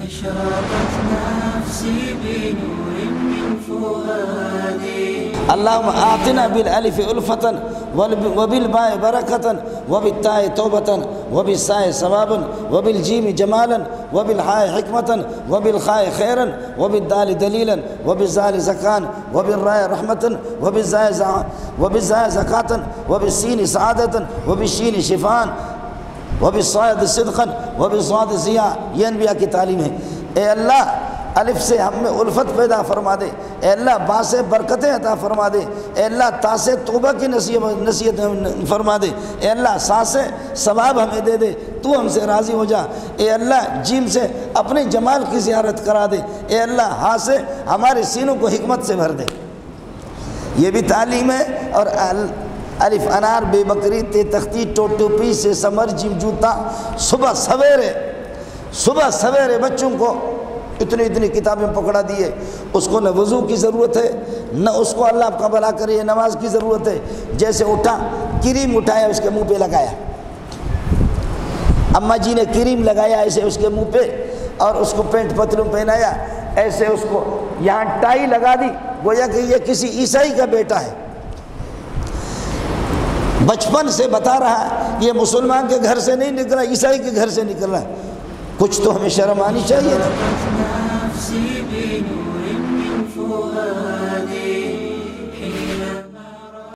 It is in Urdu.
أشرقت نفسي بنور من فؤادي. اللهم آتنا بالالف الفة وبالباء بركة وبالتاء توبة وبالساء ثوابا وبالجيم جمالا وبالحاء حكمة وبالخاء خيرا وبالدال دليلا وبالزال زكاة وبالراء رحمة وبالزاء زكاة وبالسين سعادة وبالشين شفاء وبالصاد صدقا وبالصاد ضیاء. یہ انبیاء کی تعلیم ہے. اے اللہ الف سے ہم میں الفت پیدا فرما دے. اے اللہ با سے برکتیں عطا فرما دے. اے اللہ تا سے توبہ کی نصیحت فرما دے. اے اللہ سا سے ثواب ہمیں دے دے. تو ہم سے راضی ہو جا. اے اللہ جیم سے اپنے جمال کی زیارت کرا دے. اے اللہ ہاں سے ہمارے سینوں کو حکمت سے بھر دے. یہ بھی تعلیم ہے. اور الف انار بے بکری تے تختی ٹوپی سے سمر جیم جوتا. صبح سویرے بچوں کو اتنی کتابیں پکڑا دیے. اس کو نہ وضو کی ضرورت ہے نہ اس کو اللہ کا بھلا کرے نماز کی ضرورت ہے. جیسے اٹھا کریم اٹھایا اس کے منہ پہ لگایا. اماں جی نے کریم لگایا ایسے اس کے منہ پہ اور اس کو پینٹ پتلون پہنایا. ایسے اس کو یہاں ٹائی لگا دی گویا کہ یہ کسی عیسائی کا بیٹا ہے. بچپن سے بتا رہا ہے یہ مسلمان کے گھر سے نہیں نکلا عیسائی کے گھر سے نکل رہا ہے. کچھ تو ہمیں شرم آنی چاہیے نا. نفسي بنور من فؤادي.